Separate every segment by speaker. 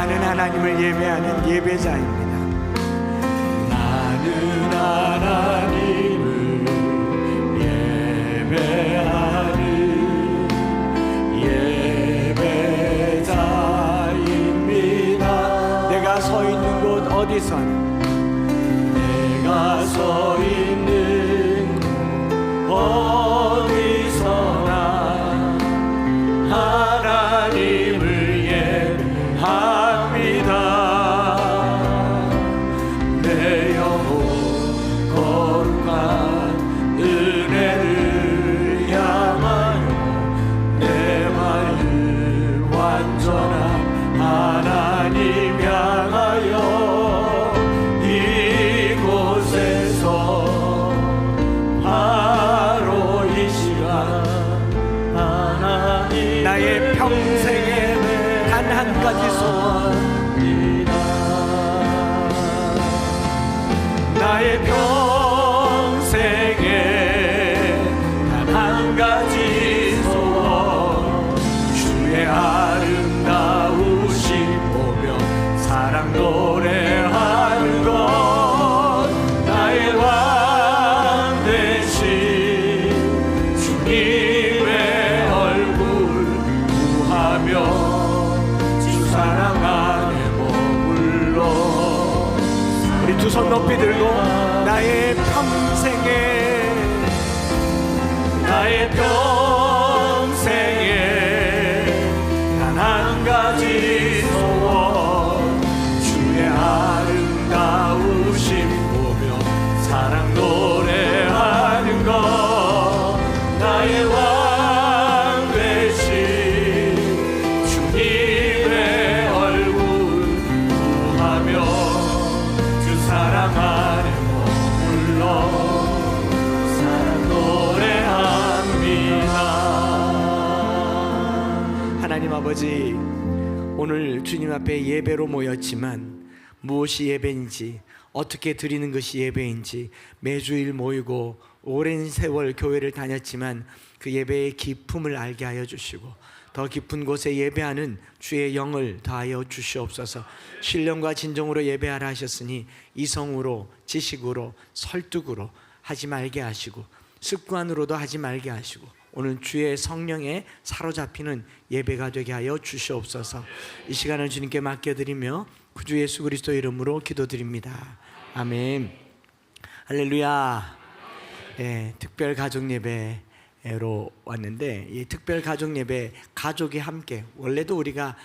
Speaker 1: 나는 하나님을 예배하는 예배자입니다.
Speaker 2: 나는 하나님을 예배하는 예배자입니다.
Speaker 1: 내가 서 있는 곳 어디서나,
Speaker 2: 내가 서 있는 어디서나 하나님을 예배합니다. 내 영혼 거룩한 은혜를 향하여 내 마음 완전한 하나님 향하여 이곳에서 바로 이 시간 하나님
Speaker 1: 나의 평생에 단 한 가지 소원,
Speaker 2: 나의 평생에 단 한 가지 소원, 주의 아름다우심 보며 사랑 노래하는 것, 나의 왕 되신 주님의 얼굴 구하며 주 사랑 안에 머물러.
Speaker 1: 우리 두 손 높이 들고 나의 평생에,
Speaker 2: 나의 평생에 단 한 가지 소원, 주의 아름다우심 보며 사랑 노래하는 것, 나의 왕 되신 주님의 얼굴 구하며 주 사랑 안에 머물러 사랑 노래합니다.
Speaker 1: 하나님 아버지, 오늘 주님 앞에 예배로 모였지만 무엇이 예배인지, 어떻게 드리는 것이 예배인지 매주일 모이고 오랜 세월 교회를 다녔지만 그 예배의 기쁨을 알게 하여 주시고 더 깊은 곳에 예배하는 주의 영을 더하여 주시옵소서. 신령과 진정으로 예배하라 하셨으니 이성으로, 지식으로, 설득으로 하지 말게 하시고 습관으로도 하지 말게 하시고 오늘 주의 성령에 사로잡히는 예배가 되게 하여 주시옵소서. 이 시간을 주님께 맡겨드리며 구주 예수 그리스도 이름으로 기도드립니다. 아멘. 할렐루야. 특별 가족 예배로 왔는데, 이 특별 가족 예배, 가족이 함께, 원래도 우리가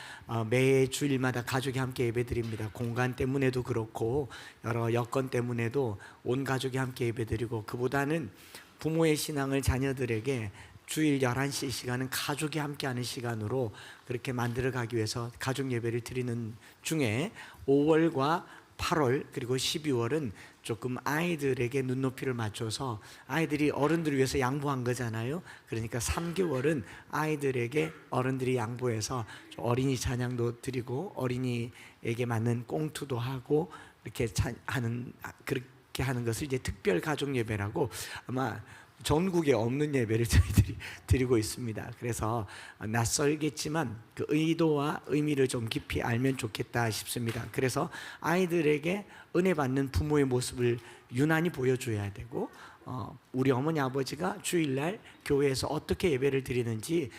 Speaker 1: 매 주일마다 가족이 함께 예배드립니다. 공간 때문에도 그렇고 여러 여건 때문에도 온 가족이 함께 예배드리고, 그보다는 부모의 신앙을 자녀들에게 주일 11시 시간은 가족이 함께하는 시간으로 그렇게 만들어가기 위해서 가족 예배를 드리는 중에 5월과 8월 그리고 12월은 조금 아이들에게 눈높이를 맞춰서, 아이들이 어른들을 위해서 양보한 거잖아요. 그러니까 3개월은 아이들에게 어른들이 양보해서 어린이 찬양도 드리고 어린이에게 맞는 꽁투도 하고 이렇게 그렇게 하는 것을 이제 특별 가족 예배라고, 아마 전국에 없는 예배를 저희들이 드리고 있습니다. 그래서 낯설겠지만 그 의도와 의미를 좀 깊이 알면 좋겠다 싶습니다. 그래서 아이들에게 은혜 받는 부모의 모습을 유난히 보여줘야 되고, 우리 어머니 아버지가 주일날 교회에서 어떻게 예배를 드리는지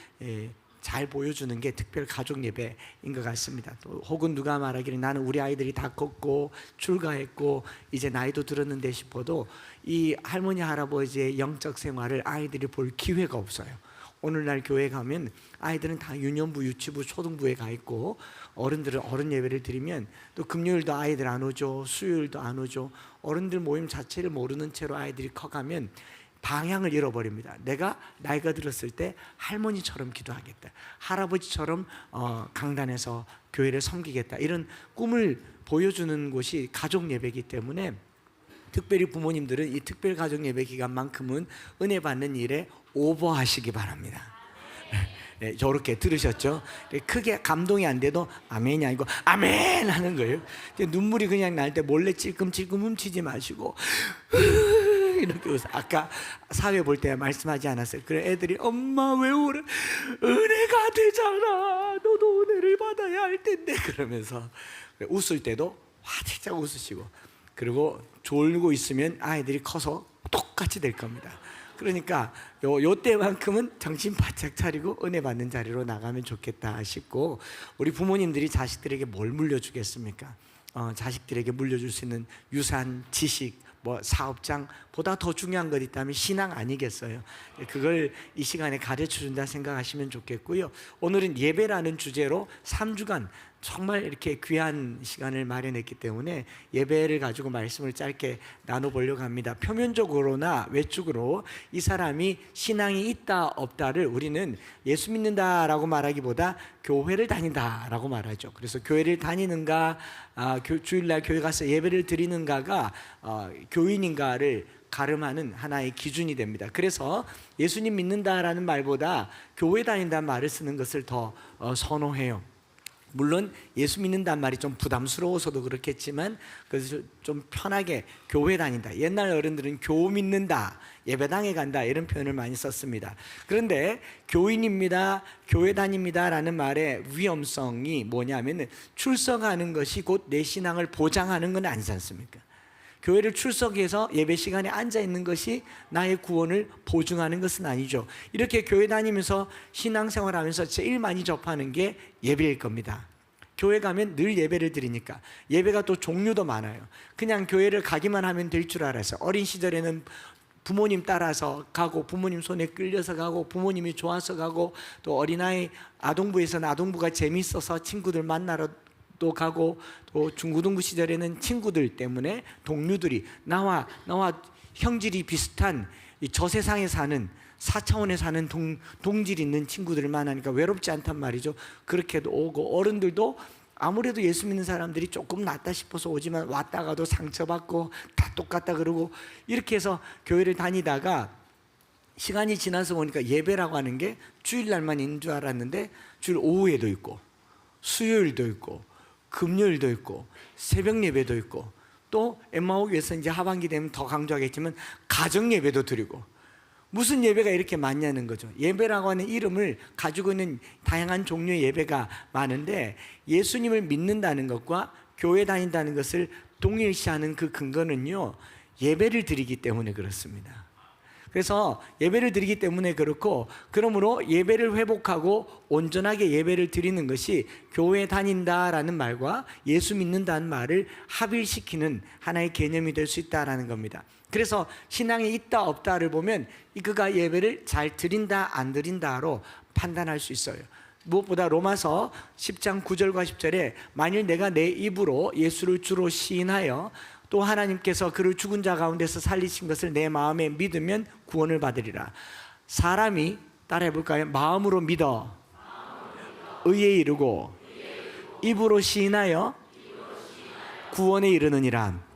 Speaker 1: 잘 보여주는 게 특별 가족 예배인 것 같습니다. 또 혹은 누가 말하기를 나는 우리 아이들이 다 컸고 출가했고 이제 나이도 들었는데 싶어도 이 할머니 할아버지의 영적 생활을 아이들이 볼 기회가 없어요. 오늘날 교회 가면 아이들은 다 유년부, 유치부, 초등부에 가 있고, 어른들은 어른 예배를 드리면 또 금요일도 아이들 안 오죠, 수요일도 안 오죠. 어른들 모임 자체를 모르는 채로 아이들이 커가면 방향을 잃어버립니다. 내가 나이가 들었을 때 할머니처럼 기도하겠다, 할아버지처럼 강단에서 교회를 섬기겠다, 이런 꿈을 보여주는 곳이 가족 예배이기 때문에 특별히 부모님들은 이 특별 가족 예배 기간만큼은 은혜 받는 일에 오버하시기 바랍니다. 네, 저렇게 들으셨죠? 크게 감동이 안 돼도 아멘이 아니고 아멘 하는 거예요. 눈물이 그냥 날 때 몰래 찔끔찔끔 훔치지 마시고 이렇게 웃어. 아까 사회 볼 때 말씀하지 않았어요? 그래 애들이 엄마 왜 울어? 은혜가 되잖아. 너도 은혜를 받아야 할 텐데 그러면서 웃을 때도 화들짝 웃으시고, 그리고 졸고 있으면 아이들이 커서 똑같이 될 겁니다. 그러니까 요 때만큼은 정신 바짝 차리고 은혜 받는 자리로 나가면 좋겠다 싶고, 우리 부모님들이 자식들에게 뭘 물려주겠습니까? 자식들에게 물려줄 수 있는 유산, 지식, 뭐 사업장보다 더 중요한 것 있다면 신앙 아니겠어요? 그걸 이 시간에 가르쳐준다 생각하시면 좋겠고요. 오늘은 예배라는 주제로 3주간 정말 이렇게 귀한 시간을 마련했기 때문에 예배를 가지고 말씀을 짧게 나눠보려고 합니다. 표면적으로나 외적으로 이 사람이 신앙이 있다 없다를 우리는 예수 믿는다라고 말하기보다 교회를 다닌다라고 말하죠. 그래서 교회를 다니는가, 주일날 교회 가서 예배를 드리는가가 교인인가를 가름하는 하나의 기준이 됩니다. 그래서 예수님 믿는다라는 말보다 교회 다닌다는 말을 쓰는 것을 더 선호해요. 물론 예수 믿는다는 말이 좀 부담스러워서도 그렇겠지만, 그래서 좀 편하게 교회 다닌다, 옛날 어른들은 교 믿는다, 예배당에 간다 이런 표현을 많이 썼습니다. 그런데 교인입니다, 교회 다닙니다 라는 말의 위험성이 뭐냐면, 출석하는 것이 곧 내 신앙을 보장하는 건 아니지 않습니까? 교회를 출석해서 예배 시간에 앉아 있는 것이 나의 구원을 보증하는 것은 아니죠. 이렇게 교회 다니면서 신앙생활 하면서 제일 많이 접하는 게 예배일 겁니다. 교회 가면 늘 예배를 드리니까. 예배가 또 종류도 많아요. 그냥 교회를 가기만 하면 될 줄 알았어요. 어린 시절에는 부모님 따라서 가고, 부모님 손에 끌려서 가고, 부모님이 좋아서 가고, 또 어린아이 아동부에서는 아동부가 재밌어서 친구들 만나러 또 가고, 또 중고등부 시절에는 친구들 때문에 동료들이 나와 형질이 비슷한 저 세상에 사는 4차원에 사는 동질 있는 친구들을 만나니까 외롭지 않단 말이죠. 그렇게도 오고, 어른들도 아무래도 예수 믿는 사람들이 조금 낫다 싶어서 오지만 왔다가도 상처받고 다 똑같다 그러고, 이렇게 해서 교회를 다니다가 시간이 지나서 보니까 예배라고 하는 게 주일날만 있는 줄 알았는데 주일 오후에도 있고, 수요일도 있고, 금요일도 있고, 새벽 예배도 있고, 또 엠마오교에서 이제 하반기 되면 더 강조하겠지만 가정 예배도 드리고, 무슨 예배가 이렇게 많냐는 거죠. 예배라고 하는 이름을 가지고 있는 다양한 종류의 예배가 많은데, 예수님을 믿는다는 것과 교회 다닌다는 것을 동일시하는 그 근거는요, 예배를 드리기 때문에 그렇습니다. 그래서 예배를 드리기 때문에 그렇고, 그러므로 예배를 회복하고 온전하게 예배를 드리는 것이 교회 다닌다라는 말과 예수 믿는다는 말을 합일시키는 하나의 개념이 될 수 있다라는 겁니다. 그래서 신앙이 있다 없다를 보면 그가 예배를 잘 드린다 안 드린다로 판단할 수 있어요. 무엇보다 로마서 10장 9절과 10절에 만일 내가 내 입으로 예수를 주로 시인하여 또 하나님께서 그를 죽은 자 가운데서 살리신 것을 내 마음에 믿으면 구원을 받으리라. 사람이 따라해 볼까요? 마음으로 믿어 의에 이르고 입으로 시인하여 구원에 이르느니라.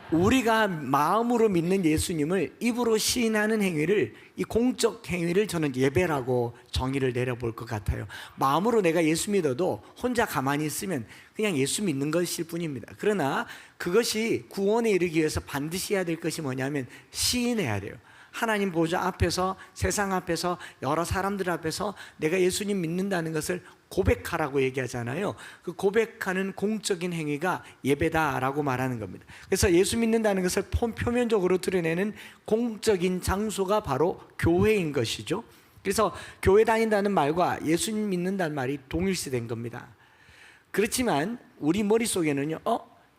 Speaker 1: 우리가 마음으로 믿는 예수님을 입으로 시인하는 행위를, 이 공적 행위를 저는 예배라고 정의를 내려볼 것 같아요. 마음으로 내가 예수 믿어도 혼자 가만히 있으면 그냥 예수 믿는 것일 뿐입니다. 그러나 그것이 구원에 이르기 위해서 반드시 해야 될 것이 뭐냐면 시인해야 돼요. 하나님 보좌 앞에서, 세상 앞에서, 여러 사람들 앞에서 내가 예수님 믿는다는 것을 고백하라고 얘기하잖아요. 그 고백하는 공적인 행위가 예배다라고 말하는 겁니다. 그래서 예수 믿는다는 것을 표면적으로 드러내는 공적인 장소가 바로 교회인 것이죠. 그래서 교회 다닌다는 말과 예수님 믿는다는 말이 동일시된 겁니다. 그렇지만 우리 머릿속에는요,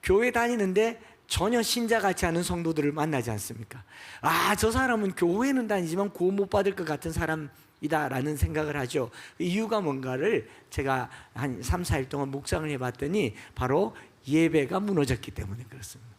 Speaker 1: 교회 다니는데 전혀 신자 같지 않은 성도들을 만나지 않습니까? 저 사람은 교회는 다니지만 구원 못 받을 것 같은 사람이다라는 생각을 하죠. 이유가 뭔가를 제가 한 3, 4일 동안 묵상을 해봤더니 바로 예배가 무너졌기 때문에 그렇습니다.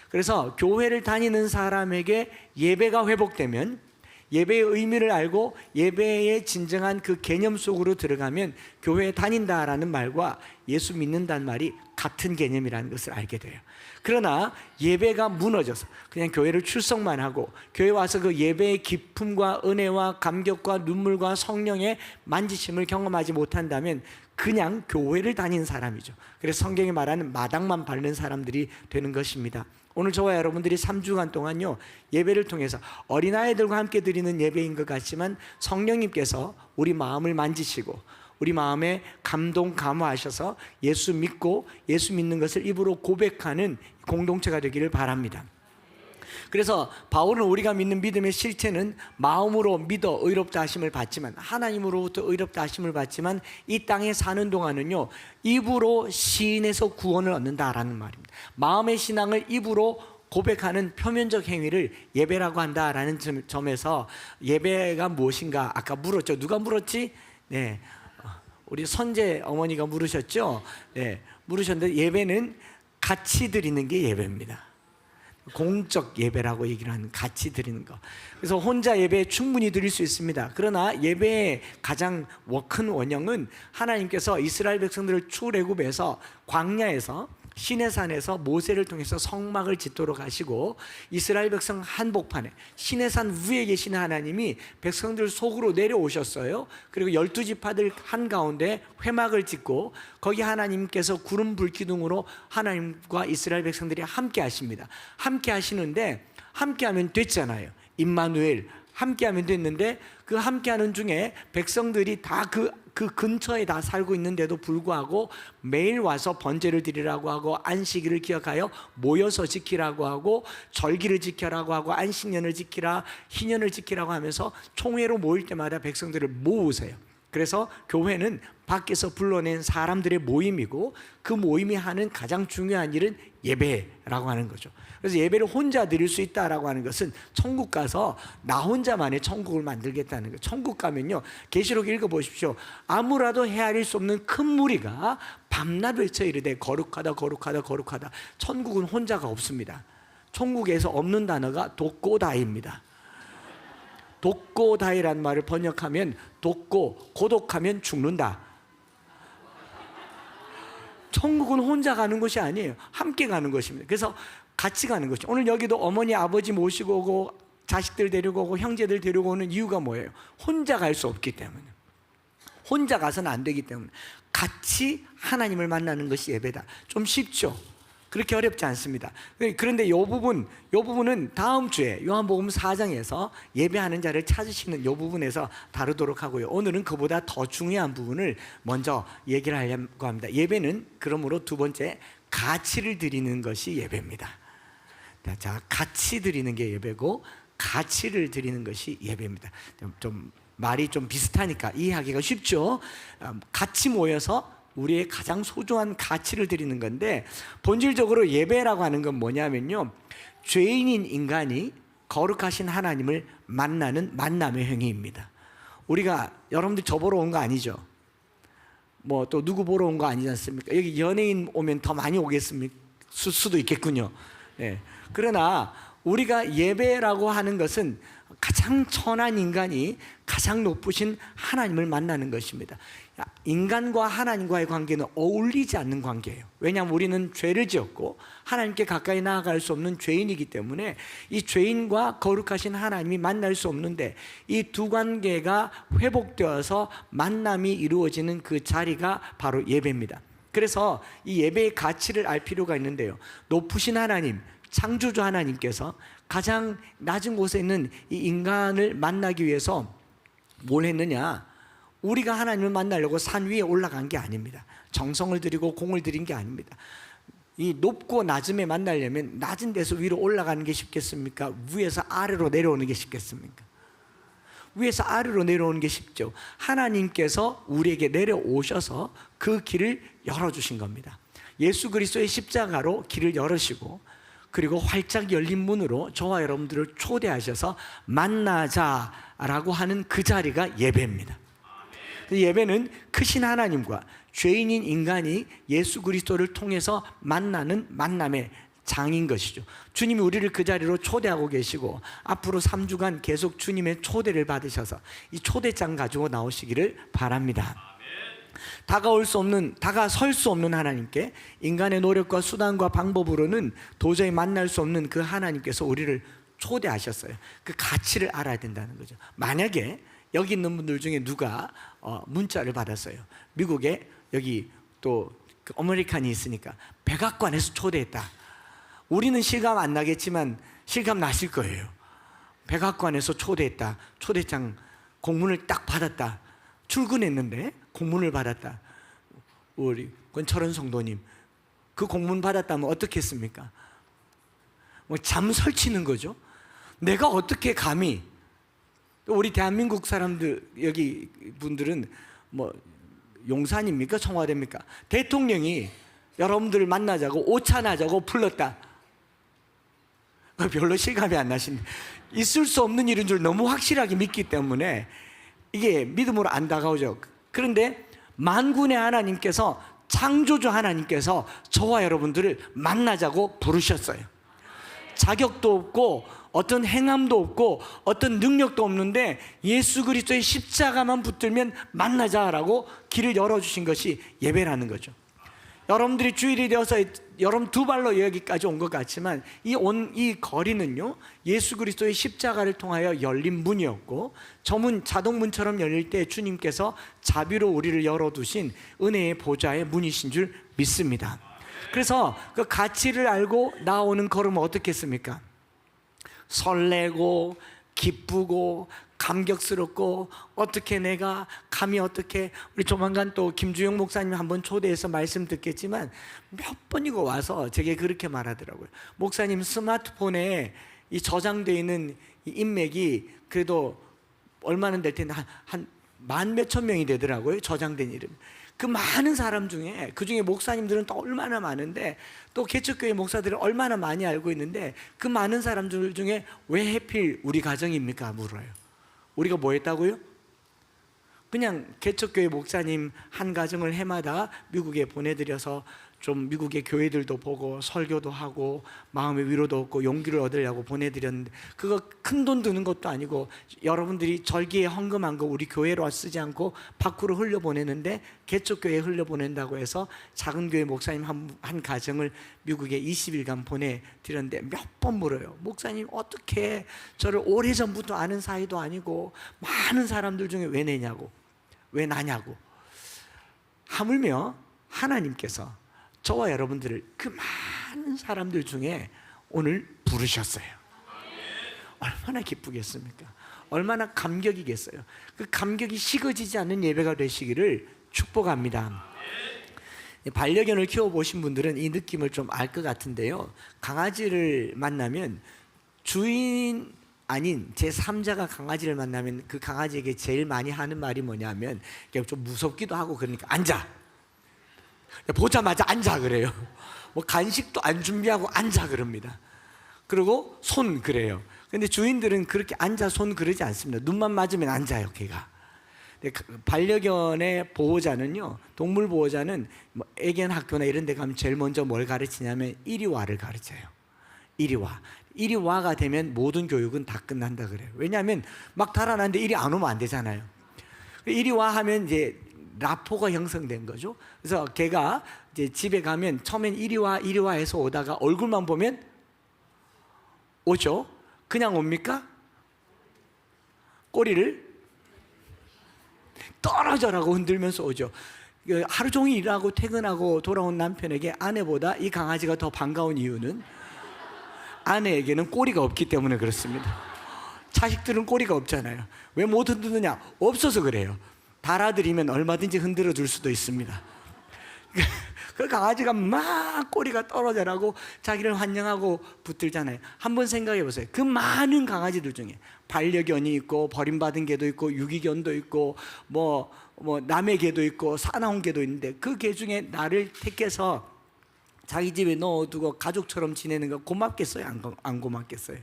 Speaker 1: 그래서 교회를 다니는 사람에게 예배가 회복되면, 예배의 의미를 알고 예배의 진정한 그 개념 속으로 들어가면 교회에 다닌다라는 말과 예수 믿는다는 말이 같은 개념이라는 것을 알게 돼요. 그러나 예배가 무너져서 그냥 교회를 출석만 하고 교회 와서 그 예배의 기쁨과 은혜와 감격과 눈물과 성령의 만지심을 경험하지 못한다면 그냥 교회를 다니는 사람이죠. 그래서 성경이 말하는 마당만 밟는 사람들이 되는 것입니다. 오늘 저와 여러분들이 3주간 동안요, 예배를 통해서 어린아이들과 함께 드리는 예배인 것 같지만 성령님께서 우리 마음을 만지시고 우리 마음에 감동 감화하셔서 예수 믿고 예수 믿는 것을 입으로 고백하는 공동체가 되기를 바랍니다. 그래서 바울은 우리가 믿는 믿음의 실체는 마음으로 믿어 의롭다 하심을 받지만, 하나님으로부터 의롭다 하심을 받지만 이 땅에 사는 동안은요, 입으로 시인해서 구원을 얻는다라는 말입니다. 마음의 신앙을 입으로 고백하는 표면적 행위를 예배라고 한다라는 점에서 예배가 무엇인가 아까 물었죠. 누가 물었지? 네, 우리 선재 어머니가 물으셨죠. 네, 물으셨는데 예배는 같이 드리는 게 예배입니다. 공적 예배라고 얘기를 하는, 같이 드리는 거. 그래서 혼자 예배 충분히 드릴 수 있습니다. 그러나 예배의 가장 큰 원형은 하나님께서 이스라엘 백성들을 출애굽해서 광야에서 시내산에서 모세를 통해서 성막을 짓도록 하시고, 이스라엘 백성 한복판에 시내산 위에 계신 하나님이 백성들 속으로 내려오셨어요. 그리고 12지파들 한가운데 회막을 짓고 거기 하나님께서 구름 불기둥으로 하나님과 이스라엘 백성들이 함께 하십니다. 함께 하시는데, 함께 하면 됐잖아요. 임마누엘, 함께 하면 됐는데, 그 함께 하는 중에 백성들이 다 그 근처에 다 살고 있는데도 불구하고 매일 와서 번제를 드리라고 하고, 안식일을 기억하여 모여서 지키라고 하고, 절기를 지켜라고 하고, 안식년을 지키라, 희년을 지키라고 하면서 총회로 모일 때마다 백성들을 모으세요. 그래서 교회는 밖에서 불러낸 사람들의 모임이고, 그 모임이 하는 가장 중요한 일은 예배라고 하는 거죠. 그래서 예배를 혼자 드릴 수 있다라고 하는 것은 천국 가서 나 혼자만의 천국을 만들겠다는 거예요. 천국 가면요, 계시록 읽어보십시오. 아무라도 헤아릴 수 없는 큰 무리가 밤낮 외쳐 이르되 거룩하다 거룩하다 거룩하다. 천국은 혼자가 없습니다. 천국에서 없는 단어가 독고다이입니다. 독고다이라는 말을 번역하면 독고, 고독하면 죽는다. 천국은 혼자 가는 것이 아니에요. 함께 가는 것입니다. 그래서 같이 가는 것이죠. 오늘 여기도 어머니 아버지 모시고 오고 자식들 데리고 오고 형제들 데리고 오는 이유가 뭐예요? 혼자 갈 수 없기 때문에, 혼자 가서는 안 되기 때문에 같이 하나님을 만나는 것이 예배다. 좀 쉽죠? 그렇게 어렵지 않습니다. 그런데 이 부분은 다음 주에 요한복음 4장에서 예배하는 자를 찾으시는 이 부분에서 다루도록 하고요. 오늘은 그보다 더 중요한 부분을 먼저 얘기를 하려고 합니다. 예배는 그러므로 두 번째, 가치를 드리는 것이 예배입니다. 자, 가치 드리는 게 예배고 가치를 드리는 것이 예배입니다. 좀 말이 좀 비슷하니까 이해하기가 쉽죠? 같이 모여서 우리의 가장 소중한 가치를 드리는 건데, 본질적으로 예배라고 하는 건 뭐냐면요, 죄인인 인간이 거룩하신 하나님을 만나는 만남의 행위입니다. 우리가, 여러분들 저 보러 온 거 아니죠? 뭐 또 누구 보러 온 거 아니지 않습니까? 여기 연예인 오면 더 많이 오겠습니까? 수도 있겠군요. 네. 그러나 우리가 예배라고 하는 것은 가장 천한 인간이 가장 높으신 하나님을 만나는 것입니다. 인간과 하나님과의 관계는 어울리지 않는 관계예요. 왜냐하면 우리는 죄를 지었고 하나님께 가까이 나아갈 수 없는 죄인이기 때문에 이 죄인과 거룩하신 하나님이 만날 수 없는데, 이 두 관계가 회복되어서 만남이 이루어지는 그 자리가 바로 예배입니다. 그래서 이 예배의 가치를 알 필요가 있는데요, 높으신 하나님, 창조주 하나님께서 가장 낮은 곳에 있는 이 인간을 만나기 위해서 뭘 했느냐? 우리가 하나님을 만나려고 산 위에 올라간 게 아닙니다. 정성을 들이고 공을 들인 게 아닙니다. 이 높고 낮음에 만나려면 낮은 데서 위로 올라가는 게 쉽겠습니까? 위에서 아래로 내려오는 게 쉽겠습니까? 위에서 아래로 내려오는 게 쉽죠. 하나님께서 우리에게 내려오셔서 그 길을 열어주신 겁니다. 예수 그리스도의 십자가로 길을 열으시고, 그리고 활짝 열린 문으로 저와 여러분들을 초대하셔서 만나자라고 하는 그 자리가 예배입니다. 예배는 크신 하나님과 죄인인 인간이 예수 그리스도를 통해서 만나는 만남의 장인 것이죠. 주님이 우리를 그 자리로 초대하고 계시고, 앞으로 3주간 계속 주님의 초대를 받으셔서 이 초대장 가지고 나오시기를 바랍니다. 다가설 수 없는 하나님께, 인간의 노력과 수단과 방법으로는 도저히 만날 수 없는 그 하나님께서 우리를 초대하셨어요. 그 가치를 알아야 된다는 거죠. 만약에 여기 있는 분들 중에 누가 문자를 받았어요. 미국에 여기 또 그 아메리칸이 있으니까 백악관에서 초대했다. 우리는 실감 안 나겠지만 실감 나실 거예요. 백악관에서 초대했다. 초대장 공문을 딱 받았다. 출근했는데 공문을 받았다. 우리 권철원 성도님, 그 공문 받았다면 어떻게 했습니까? 뭐 잠 설치는 거죠. 내가 어떻게 감히, 우리 대한민국 사람들, 여기 분들은 뭐 용산입니까? 청와대입니까? 대통령이 여러분들을 만나자고 오찬하자고 불렀다. 별로 실감이 안 나신데, 있을 수 없는 일인 줄 너무 확실하게 믿기 때문에 이게 믿음으로 안 다가오죠. 그런데 만군의 하나님께서, 창조주 하나님께서 저와 여러분들을 만나자고 부르셨어요. 자격도 없고 어떤 행함도 없고 어떤 능력도 없는데 예수 그리스도의 십자가만 붙들면 만나자라고 길을 열어주신 것이 예배라는 거죠. 여러분들이 주일이 되어서 여러분 두 발로 여기까지 온 것 같지만 이 거리는요, 예수 그리스도의 십자가를 통하여 열린 문이었고, 저 문, 자동문처럼 열릴 때 주님께서 자비로 우리를 열어두신 은혜의 보좌의 문이신 줄 믿습니다. 그래서 그 가치를 알고 나오는 걸음은 어떻겠습니까? 설레고 기쁘고 감격스럽고, 어떻게 내가 감히 어떻게, 우리 조만간 또 김주영 목사님 한번 초대해서 말씀 듣겠지만 몇 번이고 와서 제게 그렇게 말하더라고요. 목사님, 스마트폰에 이 저장되어 있는 이 인맥이 그래도 얼마나 될 텐데 한 만 몇천 명이 되더라고요, 저장된 이름. 그 많은 사람 중에, 그 중에 목사님들은 또 얼마나 많은데, 또 개척교회 목사들은 얼마나 많이 알고 있는데, 그 많은 사람들 중에 왜 하필 우리 가정입니까? 물어요. 우리가 뭐 했다고요? 그냥 개척교회 목사님 한 가정을 해마다 미국에 보내드려서 좀 미국의 교회들도 보고 설교도 하고 마음의 위로도 얻고 용기를 얻으려고 보내드렸는데, 그거 큰 돈 드는 것도 아니고 여러분들이 절기에 헌금한 거 우리 교회로 쓰지 않고 밖으로 흘려보내는데, 개척교회에 흘려보낸다고 해서 작은 교회 목사님 한 가정을 미국에 20일간 보내드렸는데 몇 번 물어요. 목사님, 어떻게 저를 오래전부터 아는 사이도 아니고 많은 사람들 중에 왜 내냐고, 왜 나냐고. 하물며 하나님께서 저와 여러분들을 그 많은 사람들 중에 오늘 부르셨어요. 얼마나 기쁘겠습니까? 얼마나 감격이겠어요. 그 감격이 식어지지 않는 예배가 되시기를 축복합니다. 반려견을 키워보신 분들은 이 느낌을 좀 알 것 같은데요, 강아지를 만나면 주인 아닌 제3자가 강아지를 만나면 그 강아지에게 제일 많이 하는 말이 뭐냐면, 좀 무섭기도 하고 그러니까 앉아, 보자마자 앉아 그래요. 뭐 간식도 안 준비하고 앉아 그럽니다. 그리고 손 그래요. 근데 주인들은 그렇게 앉아 손 그러지 않습니다. 눈만 맞으면 앉아요, 걔가. 반려견의 보호자는요, 동물 보호자는 뭐 애견 학교나 이런 데 가면 제일 먼저 뭘 가르치냐면 이리 와를 가르쳐요. 이리 와. 이리 와가 되면 모든 교육은 다 끝난다 그래요. 왜냐하면 막 달아났는데 이리 안 오면 안 되잖아요. 이리 와 하면 이제 라포가 형성된 거죠. 그래서 걔가 이제 집에 가면 처음엔 이리 와 해서 오다가 얼굴만 보면 오죠. 그냥 옵니까? 꼬리를 떨어져라고 흔들면서 오죠. 하루 종일 일하고 퇴근하고 돌아온 남편에게 아내보다 이 강아지가 더 반가운 이유는 아내에게는 꼬리가 없기 때문에 그렇습니다. 자식들은 꼬리가 없잖아요. 왜 못 흔드느냐? 없어서 그래요. 달아드리면 얼마든지 흔들어 줄 수도 있습니다. 그 강아지가 막 꼬리가 떨어져라고 자기를 환영하고 붙들잖아요. 한번 생각해 보세요. 그 많은 강아지들 중에 반려견이 있고 버림받은 개도 있고 유기견도 있고 뭐 남의 개도 있고 사나운 개도 있는데, 그 개 중에 나를 택해서 자기 집에 넣어두고 가족처럼 지내는 거 고맙겠어요? 안 고맙겠어요?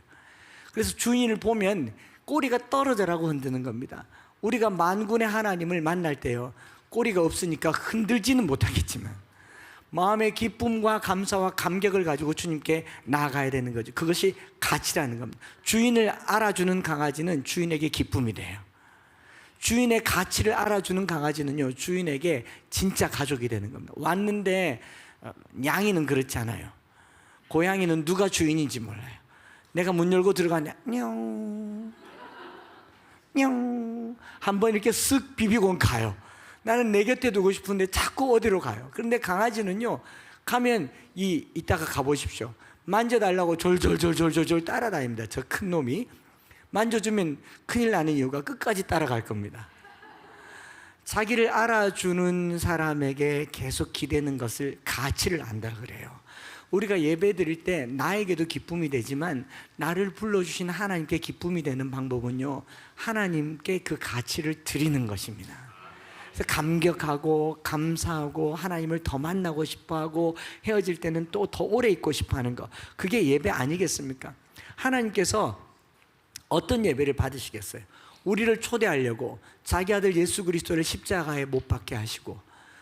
Speaker 1: 그래서 주인을 보면 꼬리가 떨어져라고 흔드는 겁니다. 우리가 만군의 하나님을 만날 때요, 꼬리가 없으니까 흔들지는 못하겠지만 마음의 기쁨과 감사와 감격을 가지고 주님께 나아가야 되는 거죠. 그것이 가치라는 겁니다. 주인을 알아주는 강아지는 주인에게 기쁨이 돼요. 주인의 가치를 알아주는 강아지는요, 주인에게 진짜 가족이 되는 겁니다. 왔는데 양이는 그렇지 않아요. 고양이는 누가 주인인지 몰라요. 내가 문 열고 들어가는데 냥 한번 이렇게 쓱 비비고 가요. 나는 내 곁에 두고 싶은데 자꾸 어디로 가요. 그런데 강아지는요, 가면 이따가 가보십시오. 만져달라고 졸졸 따라다닙니다. 저 큰 놈이 만져주면 큰일 나는 이유가 끝까지 따라갈 겁니다. 자기를 알아주는 사람에게 계속 기대는 것을 가치를 안다 그래요. 우리가 예배 드릴 때 나에게도 기쁨이 되지만 나를 불러주신 하나님께 기쁨이 되는 방법은요, 하나님께 그 가치를 드리는 것입니다. 그래서 감격하고 감사하고 하나님을 더 만나고 싶어하고 헤어질 때는 또 더 오래 있고 싶어하는 거, 그게 예배 아니겠습니까? 하나님께서 어떤 예배를 받으시겠어요? 우리를 초대하려고 자기 아들 예수 그리스도를 십자가에 못 박게 하시고,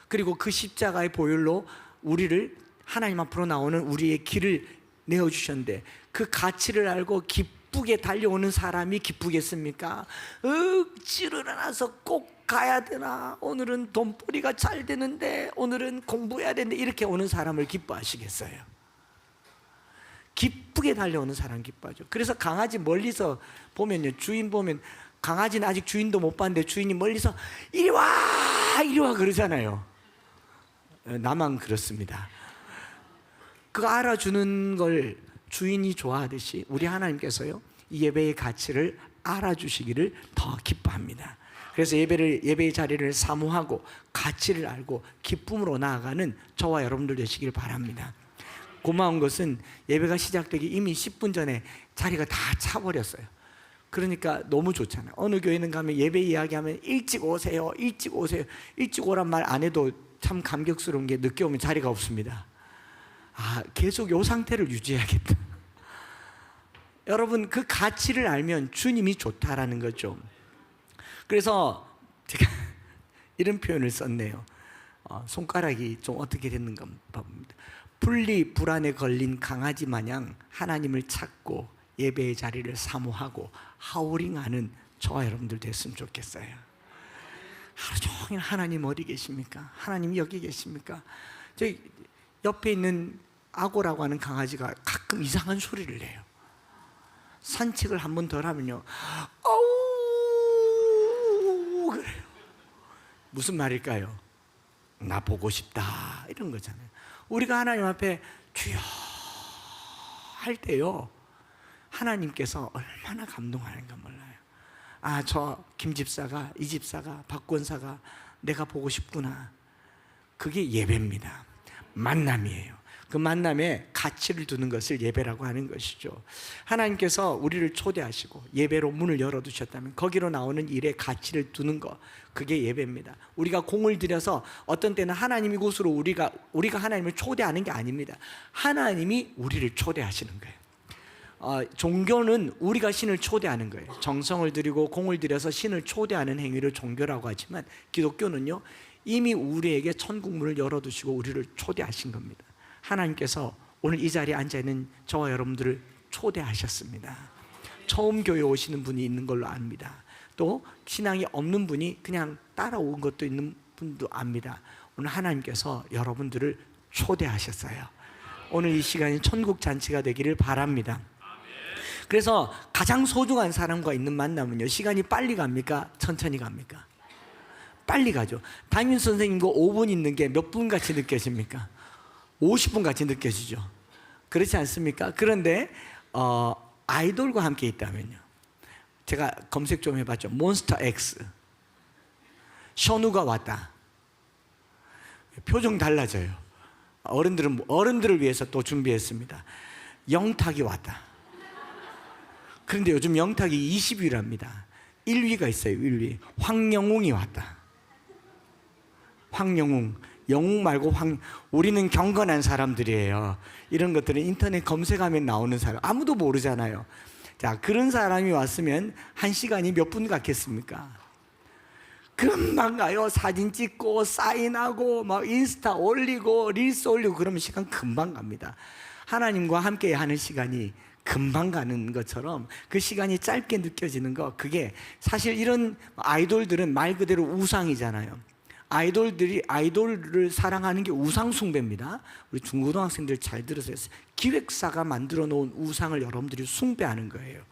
Speaker 1: 그리고 그 십자가의 보혈로 우리를 하나님 앞으로 나오는 우리의 길을 내어주셨는데, 그 가치를 알고 기쁘게 달려오는 사람이 기쁘겠습니까? 억지로 일어나서 꼭 가야 되나, 오늘은 돈벌이가 잘 되는데, 오늘은 공부해야 되는데, 이렇게 오는 사람을 기뻐하시겠어요? 기쁘게 달려오는 사람 기뻐하죠. 그래서 강아지 멀리서 보면요, 주인 보면 강아지는 아직 주인도 못 봤는데 주인이 멀리서 이리 와 이리 와 그러잖아요. 나만 그렇습니다. 그거 알아주는 걸 주인이 좋아하듯이 우리 하나님께서요, 이 예배의 가치를 알아주시기를 더 기뻐합니다. 그래서 예배의 자리를 사모하고 가치를 알고 기쁨으로 나아가는 저와 여러분들 되시길 바랍니다. 고마운 것은 예배가 시작되기 이미 10분 전에 자리가 다 차버렸어요. 그러니까 너무 좋잖아요. 어느 교회는 가면 예배 이야기하면 일찍 오세요, 일찍 오세요. 일찍 오란 말 안 해도 참 감격스러운 게 늦게 오면 자리가 없습니다. 계속 이 상태를 유지해야겠다. 여러분, 그 가치를 알면 주님이 좋다라는 거죠. 그래서 제가 이런 표현을 썼네요. 손가락이 좀 어떻게 됐는가 봅니다. 분리 불안에 걸린 강아지 마냥 하나님을 찾고 예배의 자리를 사모하고 하우링하는 저와 여러분들 됐으면 좋겠어요. 하루 종일 하나님 어디 계십니까? 하나님 여기 계십니까? 저희 옆에 있는 아고라고 하는 강아지가 가끔 이상한 소리를 내요. 산책을 한 번 덜 하면요, 아우 그래요. 무슨 말일까요? 나 보고 싶다 이런 거잖아요. 우리가 하나님 앞에 주여 할 때요, 하나님께서 얼마나 감동하는가 몰라요. 저 김 집사가, 이 집사가, 박 권사가 내가 보고 싶구나. 그게 예배입니다. 만남이에요. 그 만남에 가치를 두는 것을 예배라고 하는 것이죠. 하나님께서 우리를 초대하시고 예배로 문을 열어두셨다면 거기로 나오는 일에 가치를 두는 것, 그게 예배입니다. 우리가 공을 들여서 어떤 때는 하나님이 곳으로 우리가 하나님을 초대하는 게 아닙니다. 하나님이 우리를 초대하시는 거예요. 종교는 우리가 신을 초대하는 거예요. 정성을 들이고 공을 들여서 신을 초대하는 행위를 종교라고 하지만, 기독교는요, 이미 우리에게 천국문을 열어두시고 우리를 초대하신 겁니다. 하나님께서 오늘 이 자리에 앉아있는 저와 여러분들을 초대하셨습니다. 처음 교회 오시는 분이 있는 걸로 압니다. 또 신앙이 없는 분이 그냥 따라온 것도 있는 분도 압니다. 오늘 하나님께서 여러분들을 초대하셨어요. 오늘 이 시간이 천국 잔치가 되기를 바랍니다. 그래서 가장 소중한 사람과 있는 만남은요, 시간이 빨리 갑니까? 천천히 갑니까? 빨리 가죠. 담임 선생님과 5분 있는 게 몇 분 같이 느껴집니까? 50분 같이 느껴지죠. 그렇지 않습니까? 그런데 아이돌과 함께 있다면요, 제가 검색 좀 해봤죠. 몬스터 X, 션우가 왔다. 표정 달라져요. 어른들을 위해서 또 준비했습니다. 영탁이 왔다. 그런데 요즘 영탁이 20위랍니다. 1위가 있어요. 1위. 황영웅이 왔다. 황영웅. 영웅 말고 우리는 경건한 사람들이에요. 이런 것들은 인터넷 검색하면 나오는 사람, 아무도 모르잖아요. 자, 그런 사람이 왔으면 한 시간이 몇 분 같겠습니까? 금방 가요. 사진 찍고 사인하고 막 인스타 올리고 릴스 올리고 그러면 시간 금방 갑니다. 하나님과 함께 하는 시간이 금방 가는 것처럼 그 시간이 짧게 느껴지는 거, 그게 사실 이런 아이돌들은 말 그대로 우상이잖아요. 아이돌을 사랑하는 게 우상 숭배입니다. 우리 중고등학생들 잘 들으세요. 기획사가 만들어 놓은 우상을 여러분들이 숭배하는 거예요.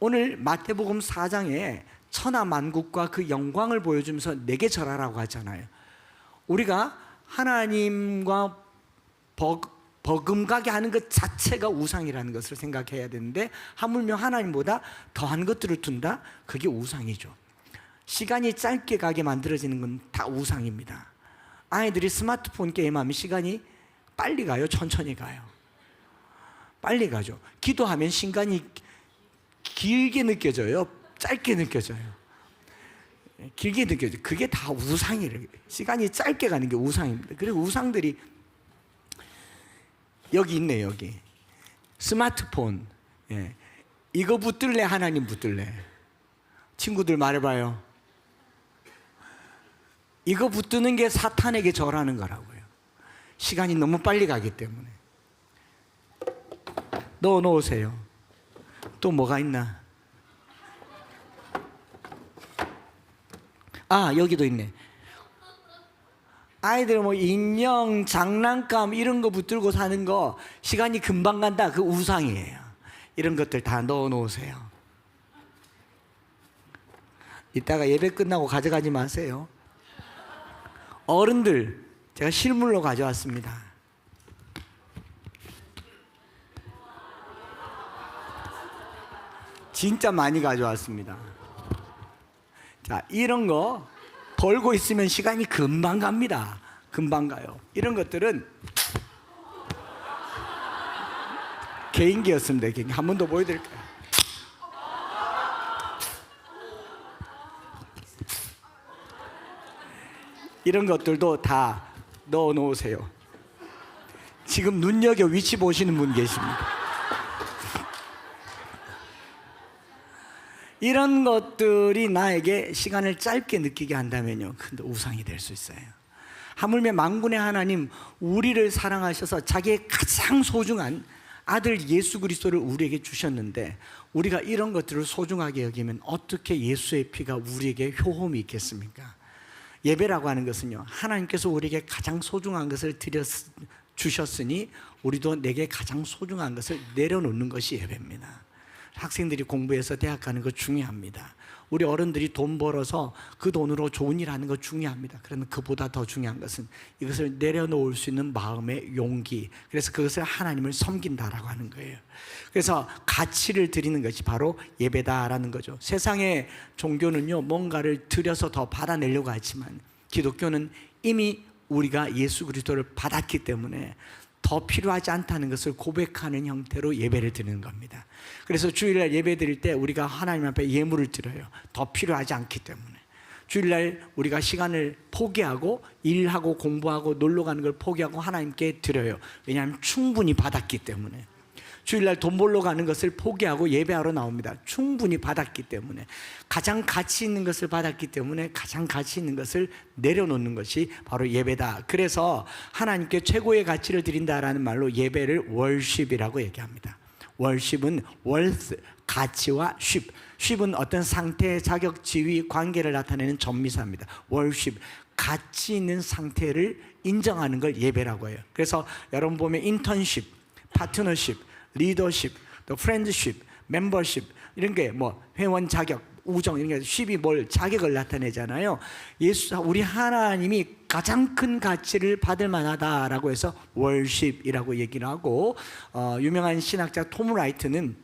Speaker 1: 오늘 마태복음 4장에 천하만국과 그 영광을 보여주면서 내게 절하라고 하잖아요. 우리가 하나님과 버금가게 하는 것 자체가 우상이라는 것을 생각해야 되는데, 하물며 하나님보다 더한 것들을 둔다? 그게 우상이죠. 시간이 짧게 가게 만들어지는 건 다 우상입니다. 아이들이 스마트폰 게임하면 시간이 빨리 가요, 천천히 가요? 빨리 가죠. 기도하면 시간이 길게 느껴져요, 짧게 느껴져요? 길게 느껴져요. 그게 다 우상이래요. 시간이 짧게 가는 게 우상입니다. 그리고 우상들이 여기 있네. 여기 스마트폰, 예. 이거 붙들래, 하나님 붙들래? 친구들 말해봐요. 이거 붙드는 게 사탄에게 절하는 거라고요. 시간이 너무 빨리 가기 때문에. 넣어 놓으세요. 또 뭐가 있나? 아, 여기도 있네. 아이들 뭐 인형, 장난감 이런 거 붙들고 사는 거 시간이 금방 간다, 그 우상이에요. 이런 것들 다 넣어 놓으세요. 이따가 예배 끝나고 가져가지 마세요. 어른들, 제가 실물로 가져왔습니다. 진짜 많이 가져왔습니다. 자, 이런 거 걸고 있으면 시간이 금방 갑니다. 금방 가요. 이런 것들은 개인기였습니다. 개인기. 한 번 더 보여드릴까요? 이런 것들도 다 넣어 놓으세요. 지금 눈여겨 위치 보시는 분 계십니다. 이런 것들이 나에게 시간을 짧게 느끼게 한다면요, 근데 우상이 될 수 있어요. 하물며 만군의 하나님, 우리를 사랑하셔서 자기의 가장 소중한 아들 예수 그리스도를 우리에게 주셨는데, 우리가 이런 것들을 소중하게 여기면 어떻게 예수의 피가 우리에게 효험이 있겠습니까? 예배라고 하는 것은요, 하나님께서 우리에게 가장 소중한 것을 주셨으니 우리도 내게 가장 소중한 것을 내려놓는 것이 예배입니다. 학생들이 공부해서 대학 가는 거 중요합니다. 우리 어른들이 돈 벌어서 그 돈으로 좋은 일 하는 거 중요합니다. 그러나 그보다 더 중요한 것은 이것을 내려놓을 수 있는 마음의 용기, 그래서 그것을 하나님을 섬긴다라고 하는 거예요. 그래서 가치를 드리는 것이 바로 예배다라는 거죠. 세상의 종교는요, 뭔가를 드려서 더 받아내려고 하지만 기독교는 이미 우리가 예수 그리스도를 받았기 때문에 더 필요하지 않다는 것을 고백하는 형태로 예배를 드리는 겁니다. 그래서 주일날 예배 드릴 때 우리가 하나님 앞에 예물을 드려요. 더 필요하지 않기 때문에. 주일날 우리가 시간을 포기하고 일하고 공부하고 놀러 가는 걸 포기하고 하나님께 드려요. 왜냐하면 충분히 받았기 때문에. 주일날 돈 벌러 가는 것을 포기하고 예배하러 나옵니다. 충분히 받았기 때문에. 가장 가치 있는 것을 받았기 때문에 가장 가치 있는 것을 내려놓는 것이 바로 예배다. 그래서 하나님께 최고의 가치를 드린다라는 말로 예배를 월십이라고 얘기합니다. 월십은 worth, 가치와 쉽. 쉽은 어떤 상태, 자격, 지위, 관계를 나타내는 전미사입니다. 월십, 가치 있는 상태를 인정하는 걸 예배라고 해요. 그래서 여러분 보면 인턴십, 파트너십, 리더십, 또 프렌드십, 멤버십, 이런 게 뭐 회원 자격, 우정, 이런 게 쉽이 뭘 자격을 나타내잖아요. 우리 하나님이 가장 큰 가치를 받을 만하다라고 해서 월십이라고 얘기를 하고, 유명한 신학자 톰 라이트는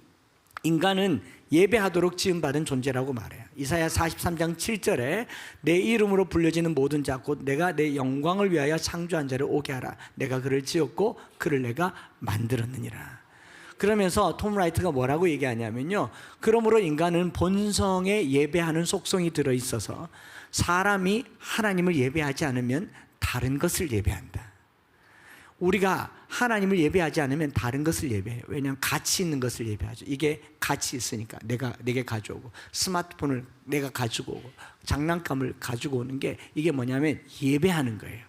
Speaker 1: 인간은 예배하도록 지음받은 존재라고 말해요. 이사야 43장 7절에 내 이름으로 불려지는 모든 자 곧 내가 내 영광을 위하여 창조한 자를 오게 하라. 내가 그를 지었고 그를 내가 만들었느니라. 그러면서 톰 라이트가 뭐라고 얘기하냐면요, 그러므로 인간은 본성에 예배하는 속성이 들어있어서 사람이 하나님을 예배하지 않으면 다른 것을 예배한다. 우리가 하나님을 예배하지 않으면 다른 것을 예배해요. 왜냐하면 가치 있는 것을 예배하죠. 이게 가치 있으니까 내게 가져오고, 스마트폰을 내가 가지고 오고, 장난감을 가지고 오는 게 이게 뭐냐면 예배하는 거예요.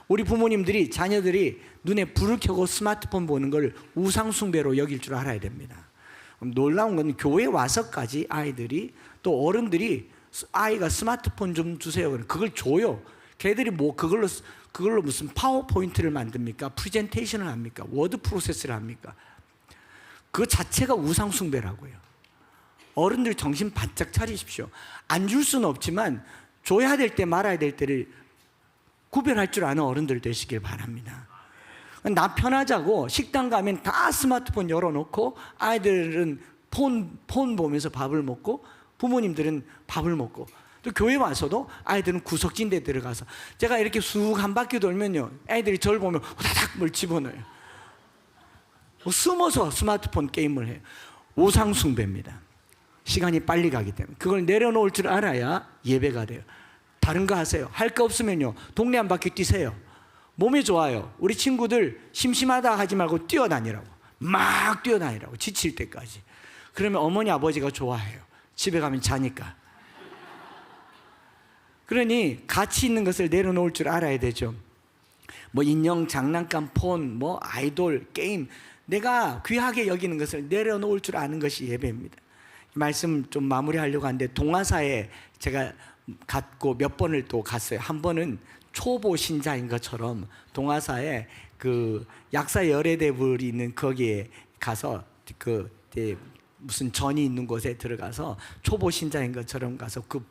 Speaker 1: 우리 부모님들이 자녀들이 눈에 불을 켜고 스마트폰 보는 걸 우상숭배로 여길 줄 알아야 됩니다. 놀라운 건 교회 와서까지 아이들이, 또 어른들이 아이가 스마트폰 좀 주세요, 그걸 줘요. 걔들이 뭐 그걸로 무슨 파워포인트를 만듭니까? 프레젠테이션을 합니까? 워드 프로세스를 합니까? 그 자체가 우상숭배라고요. 어른들 정신 바짝 차리십시오. 안 줄 수는 없지만 줘야 될 때 말아야 될 때를 구별할 줄 아는 어른들 되시길 바랍니다. 나 편하자고 식당 가면 다 스마트폰 열어놓고 아이들은 폰 보면서 밥을 먹고 부모님들은 밥을 먹고, 또 교회 와서도 아이들은 구석진 데 들어가서 제가 이렇게 쑥 한 바퀴 돌면요, 애들이 저를 보면 후다닥 뭘 집어넣어요. 숨어서 스마트폰 게임을 해요. 우상숭배입니다. 시간이 빨리 가기 때문에 그걸 내려놓을 줄 알아야 예배가 돼요. 다른 거 하세요. 할 거 없으면요, 동네 한 바퀴 뛰세요. 몸에 좋아요. 우리 친구들 심심하다 하지 말고 뛰어다니라고, 막 뛰어다니라고, 지칠 때까지. 그러면 어머니 아버지가 좋아해요. 집에 가면 자니까. 그러니 가치 있는 것을 내려놓을 줄 알아야 되죠. 뭐 인형, 장난감, 폰, 뭐 아이돌, 게임, 내가 귀하게 여기는 것을 내려놓을 줄 아는 것이 예배입니다. 말씀 좀 마무리하려고 하는데, 동화사에 제가 갔고 몇 번을 또 갔어요. 한 번은 초보 신자인 것처럼 동화사에 그 약사 열애대불이 있는 거기에 가서 그 무슨 전이 있는 곳에 들어가서 초보 신자인 것처럼 가서 그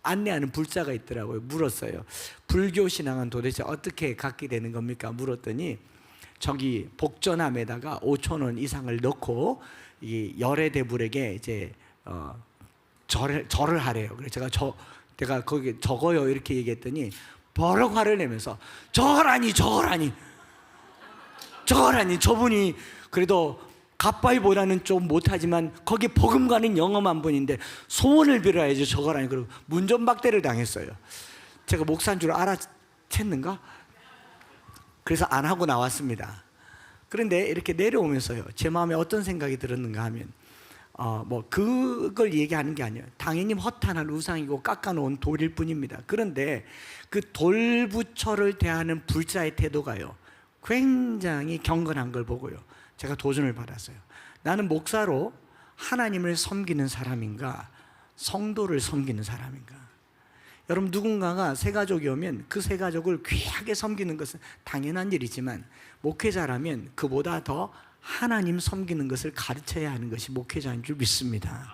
Speaker 1: 안내하는 불자가 있더라고요. 물었어요. 불교 신앙은 도대체 어떻게 갖게 되는 겁니까? 물었더니 저기 복전함에다가 5,000원 이상을 넣고 이 열애대불에게 이제 절을 하래요. 그래서 내가 거기 적어요 이렇게 얘기했더니 버럭 화를 내면서 저거라니 저분이 그래도 갓바위보다는 좀 못하지만 거기 버금가는 영험한 분인데 소원을 빌어야지 저거라니. 그러고 문전박대를 당했어요. 제가 목사인 줄 알아챘는가? 그래서 안 하고 나왔습니다. 그런데 이렇게 내려오면서요, 제 마음에 어떤 생각이 들었는가 하면 뭐 그걸 얘기하는 게 아니에요. 당연히 허탄한 우상이고 깎아놓은 돌일 뿐입니다. 그런데 그 돌부처를 대하는 불자의 태도가요, 굉장히 경건한 걸 보고요, 제가 도전을 받았어요. 나는 목사로 하나님을 섬기는 사람인가, 성도를 섬기는 사람인가? 여러분, 누군가가 세 가족이 오면 그 세 가족을 귀하게 섬기는 것은 당연한 일이지만 목회자라면 그보다 더 하나님 섬기는 것을 가르쳐야 하는 것이 목회자인 줄 믿습니다.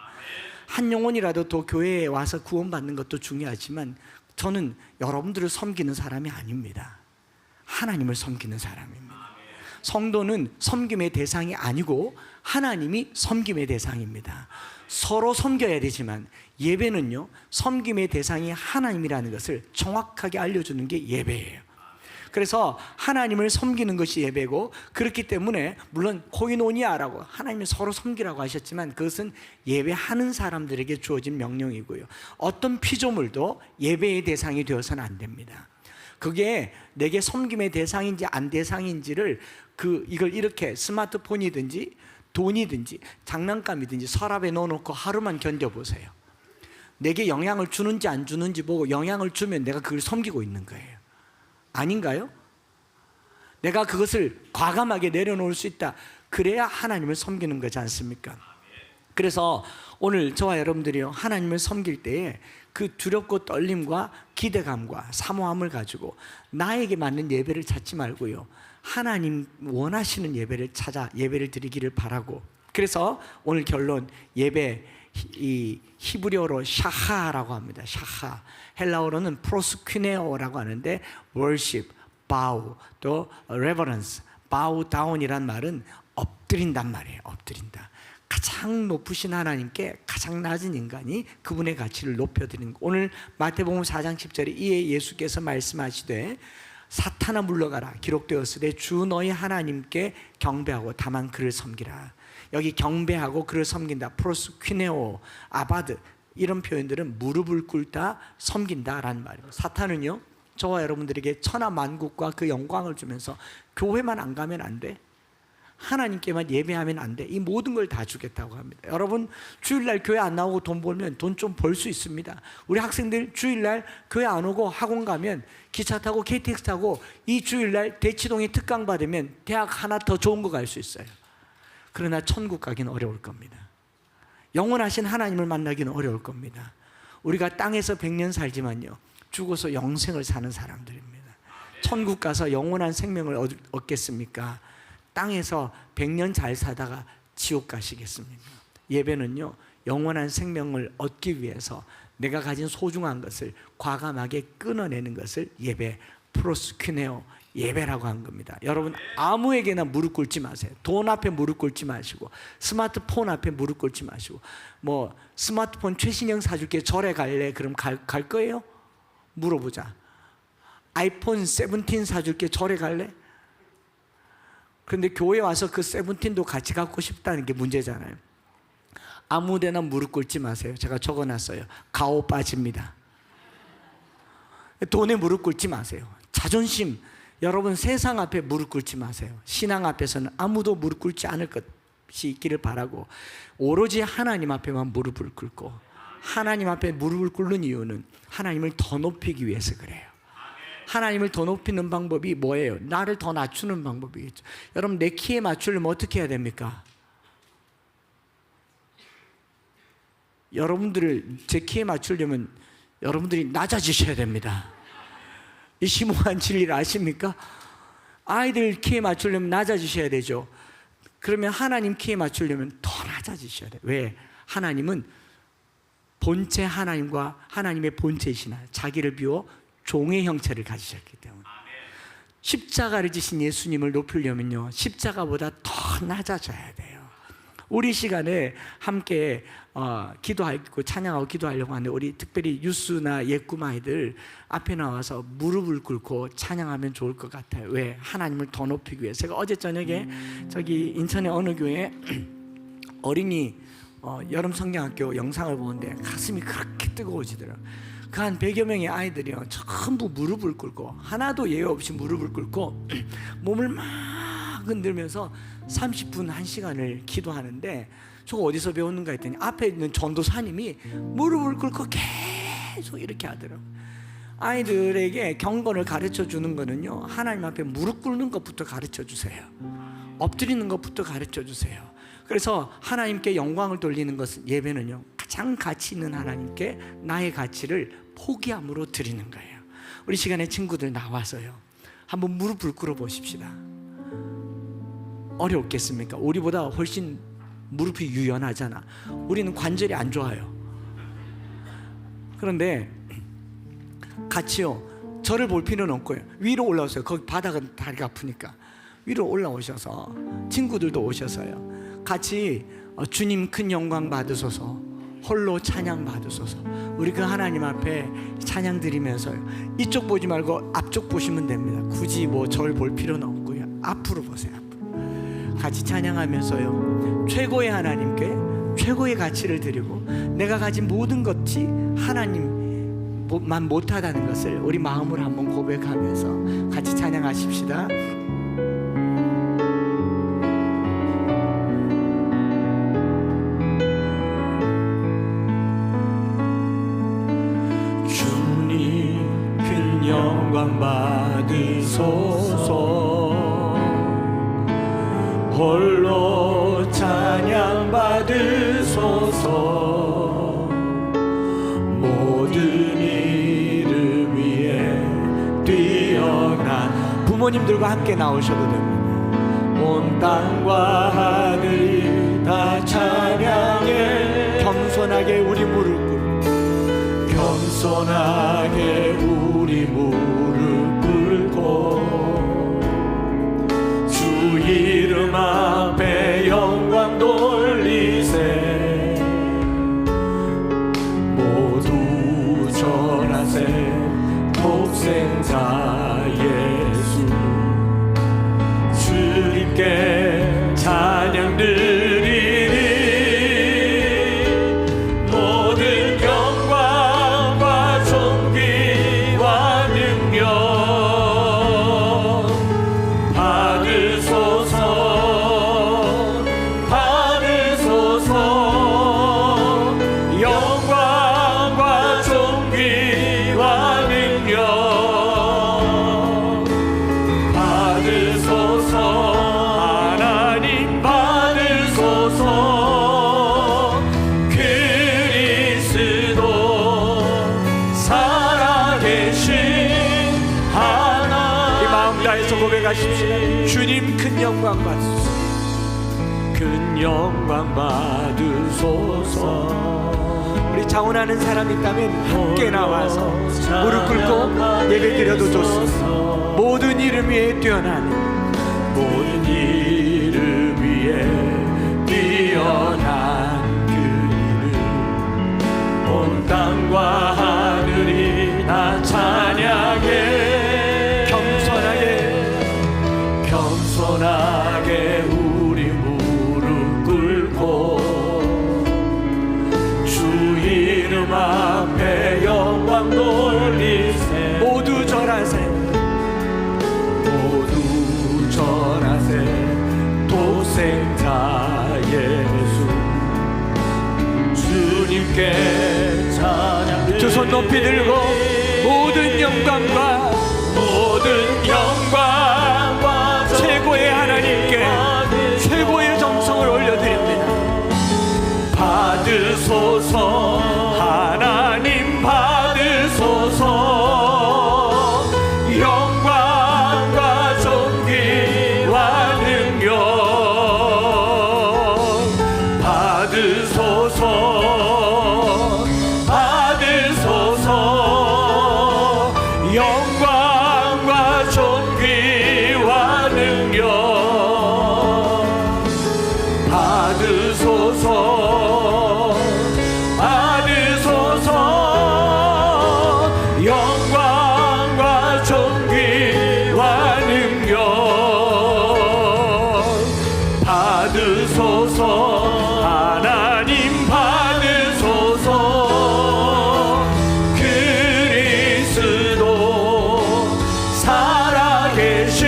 Speaker 1: 한 영혼이라도 더 교회에 와서 구원받는 것도 중요하지만 저는 여러분들을 섬기는 사람이 아닙니다. 하나님을 섬기는 사람입니다. 성도는 섬김의 대상이 아니고 하나님이 섬김의 대상입니다. 서로 섬겨야 되지만 예배는요, 섬김의 대상이 하나님이라는 것을 정확하게 알려주는 게 예배예요. 그래서 하나님을 섬기는 것이 예배고, 그렇기 때문에 물론 코이노니아라고 하나님을 서로 섬기라고 하셨지만 그것은 예배하는 사람들에게 주어진 명령이고요, 어떤 피조물도 예배의 대상이 되어서는 안 됩니다. 그게 내게 섬김의 대상인지 안 대상인지를 이걸 이렇게 스마트폰이든지 돈이든지 장난감이든지 서랍에 넣어놓고 하루만 견뎌보세요. 내게 영향을 주는지 안 주는지 보고 영향을 주면 내가 그걸 섬기고 있는 거예요. 아닌가요? 내가 그것을 과감하게 내려놓을 수 있다, 그래야 하나님을 섬기는 거지 않습니까? 그래서 오늘 저와 여러분들이요, 하나님을 섬길 때에 그 두렵고 떨림과 기대감과 사모함을 가지고 나에게 맞는 예배를 찾지 말고요, 하나님 원하시는 예배를 찾아 예배를 드리기를 바라고, 그래서 오늘 결론, 예배, 이 히브리어로 샤하라고 합니다. 샤하, 헬라어로는 프로스퀴네오라고 하는데 worship, bow, 또 reverence, bow down이란 말은 엎드린단 말이에요. 엎드린다. 가장 높으신 하나님께 가장 낮은 인간이 그분의 가치를 높여드리는 것. 오늘 마태복음 4장 10절에 이에 예수께서 말씀하시되 사탄아 물러가라 기록되었으되 주 너희 하나님께 경배하고 다만 그를 섬기라. 여기 경배하고 그를 섬긴다, 프로스퀴네오, 아바드, 이런 표현들은 무릎을 꿇다, 섬긴다라는 말입니다. 사탄은요, 저와 여러분들에게 천하만국과 그 영광을 주면서 교회만 안 가면 안 돼, 하나님께만 예배하면 안 돼, 이 모든 걸 다 주겠다고 합니다. 여러분, 주일날 교회 안 나오고 돈 벌면 돈 좀 벌 수 있습니다. 우리 학생들 주일날 교회 안 오고 학원 가면 기차 타고 KTX 타고 이 주일날 대치동에 특강 받으면 대학 하나 더 좋은 거 갈 수 있어요. 그러나 천국 가기는 어려울 겁니다. 영원하신 하나님을 만나기는 어려울 겁니다. 우리가 땅에서 100년 살지만요, 죽어서 영생을 사는 사람들입니다. 천국 가서 영원한 생명을 얻겠습니까? 땅에서 100년 잘 사다가 지옥 가시겠습니까? 예배는요, 영원한 생명을 얻기 위해서 내가 가진 소중한 것을 과감하게 끊어내는 것을 예배, 프로스퀴네오, 예배라고 한 겁니다. 여러분, 아무에게나 무릎 꿇지 마세요. 돈 앞에 무릎 꿇지 마시고, 스마트폰 앞에 무릎 꿇지 마시고, 뭐 스마트폰 최신형 사줄게, 절에 갈래? 그럼 갈 거예요? 물어보자. 아이폰 17 사줄게, 절에 갈래? 그런데 교회 와서 그 17도 같이 갖고 싶다는 게 문제잖아요. 아무데나 무릎 꿇지 마세요. 제가 적어놨어요. 가오 빠집니다. 돈에 무릎 꿇지 마세요. 자존심, 여러분 세상 앞에 무릎 꿇지 마세요. 신앙 앞에서는 아무도 무릎 꿇지 않을 것이 있기를 바라고, 오로지 하나님 앞에만 무릎을 꿇고, 하나님 앞에 무릎을 꿇는 이유는 하나님을 더 높이기 위해서 그래요. 하나님을 더 높이는 방법이 뭐예요? 나를 더 낮추는 방법이겠죠. 여러분, 내 키에 맞추려면 어떻게 해야 됩니까? 여러분들을 제 키에 맞추려면 여러분들이 낮아지셔야 됩니다. 이 심오한 진리를 아십니까? 아이들 키에 맞추려면 낮아지셔야 되죠. 그러면 하나님 키에 맞추려면 더 낮아지셔야 돼요. 왜? 하나님은 본체 하나님과 하나님의 본체이시나 자기를 비워 종의 형체를 가지셨기 때문에, 십자가를 지신 예수님을 높이려면요, 십자가보다 더 낮아져야 돼요. 우리 시간에 함께 기도하고 찬양하고 기도하려고 하는데, 우리 특별히 유스나 예꿈 아이들 앞에 나와서 무릎을 꿇고 찬양하면 좋을 것 같아요. 왜? 하나님을 더 높이기 위해. 제가 어제 저녁에 저기 인천의 어느 교회 어린이 여름 성경학교 영상을 보는데 가슴이 그렇게 뜨거워지더라고요. 그 한 100여 명의 아이들이요, 전부 무릎을 꿇고, 하나도 예외 없이 무릎을 꿇고 몸을 막 흔들면서 30분 1시간을 기도하는데, 저거 어디서 배웠는가 했더니 앞에 있는 전도사님이 무릎을 꿇고 계속 이렇게 하더라고요. 아이들에게 경건을 가르쳐 주는 거는요, 하나님 앞에 무릎 꿇는 것부터 가르쳐 주세요. 엎드리는 것부터 가르쳐 주세요. 그래서 하나님께 영광을 돌리는 것은, 예배는요, 가장 가치 있는 하나님께 나의 가치를 포기함으로 드리는 거예요. 우리 시간에 친구들 나와서요, 한번 무릎을 꿇어 보십시다. 어렵겠습니까? 우리보다 훨씬 무릎이 유연하잖아. 우리는 관절이 안 좋아요. 그런데 같이요, 저를 볼 필요는 없고요, 위로 올라오세요. 거기 바닥은 다리가 아프니까 위로 올라오셔서, 친구들도 오셔서요, 같이 주님 큰 영광 받으소서, 홀로 찬양 받으소서. 우리 그 하나님 앞에 찬양 드리면서요, 이쪽 보지 말고 앞쪽 보시면 됩니다. 굳이 뭐 저를 볼 필요는 없고요, 앞으로 보세요. 앞으로 같이 찬양하면서요, 최고의 하나님께 최고의 가치를 드리고, 내가 가진 모든 것이 하나님만 못하다는 것을 우리 마음으로 한번 고백하면서 같이 찬양하십시다.
Speaker 2: 영광 받으소서, 홀로 찬양 받으소서, 모든 이름 위에 뛰어난.
Speaker 1: 부모님들과 함께 나오셔도 됩니다.
Speaker 2: 온 땅과 하늘이 다 찬양해.
Speaker 1: 겸손하게 우리 무릎 꿇고,
Speaker 2: 겸손하게 우리 무릎 꿇고, 주 이름 앞에 영광 돌리세. 모두 전하세, 독생자 예수, 주님께 찬양 드리리.
Speaker 1: 고백하십시다. 주님 큰 영광 받으소서.
Speaker 2: 큰 영광 받으소서.
Speaker 1: 우리 자원하는 사람 있다면 함께 나와서 무릎 꿇고 예배드려도 좋습니다. 모든 이름 위에 뛰어난
Speaker 2: 모든 이름 위에 뛰어난 그 이름 온 땅과 하늘이 다 찬양해 겸손하게 우리 무릎 꿇고 주 이름 앞에 영광 돌리세
Speaker 1: 모두 절하세
Speaker 2: 도생자 예수 주님께 찬양
Speaker 1: 두 손 높이 들고 모든 영광과 최고의 하나님께 최고의 정성을 올려드립니다.
Speaker 2: 받으소서 하나님 받으소서 영광과 존귀와 능력 받으소서 영광과 존귀와 능력 받으소서 영광과 존귀와 능력 받으소서 하나님 받으소서 그리스도 살아계신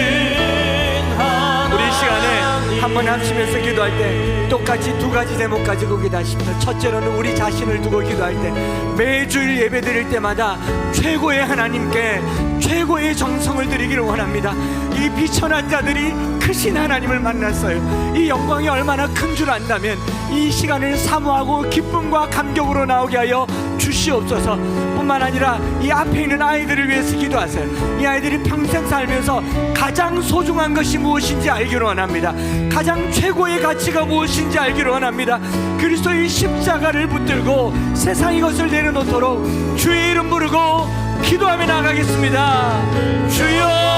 Speaker 2: 하나님
Speaker 1: 우리 시간에 한번 합치면서 기도할 때 똑같이 두 가지 제목 가지고 기도하십니다. 첫째로는 우리 자신을 두고 기도할 때 매주일 예배 드릴 때마다 최고의 하나님께 최고의 정성을 드리기를 원합니다. 이 비천한 자들이 크신 하나님을 만났어요. 이 영광이 얼마나 큰 줄 안다면 이 시간을 사모하고 기쁨과 감격으로 나오게 하여 주시옵소서. 뿐만 아니라 이 앞에 있는 아이들을 위해서 기도하세요. 이 아이들이 평생 살면서 가장 소중한 것이 무엇인지 알기를 원합니다. 가장 최고의 가치가 무엇인지 알기를 원합니다. 그리스도의 십자가를 붙들고 세상 이것을 내려놓도록 주의 이름 부르고 기도하며 나가겠습니다. 주여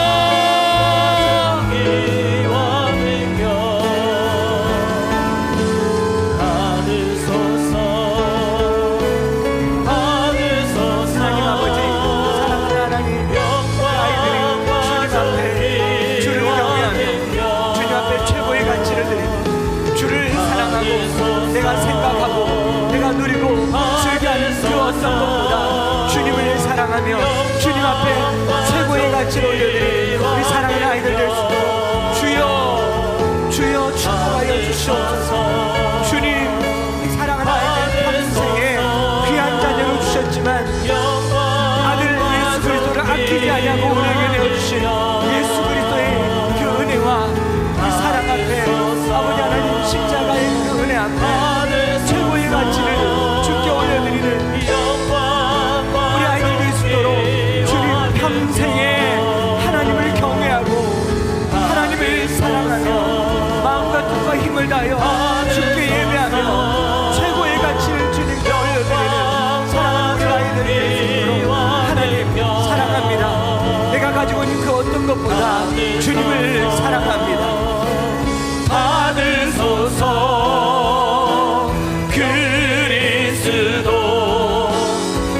Speaker 1: 내가 생각하고 내가 누리고 즐겨하는 그 어떤 것보다 주님을 사랑하며 주님 앞에 최고의 가치를 올려드린 우리 사랑하는 아이들 될 수 있도록 주여 축복하여 주시옵소서. 주님 우리 사랑하는 아이들 평생에 귀한 자녀로 주셨지만 아들 예수 그리스도를 아끼지 아니하고 우리에게 내어주신 예수 그리스도의 그 은혜와 이 사랑 앞에 아버지 하나님 십자가의 그 은혜 앞에 최고의 가치를 주께 올려드리는 우리 아이들 될 수 있도록 주님 평생에 하나님을 경외하고 하나님을 사랑하며 마음과 뜻과 힘을 다하여 주께 예배하며 최고의 가치를 주님께 올려드리는 사랑하는 우리 아이들 될 수 있도록 하나님 사랑합니다. 내가 가지고 있는 그 어떤 것보다 주님을 사랑합니다.
Speaker 2: 받으소서 그리스도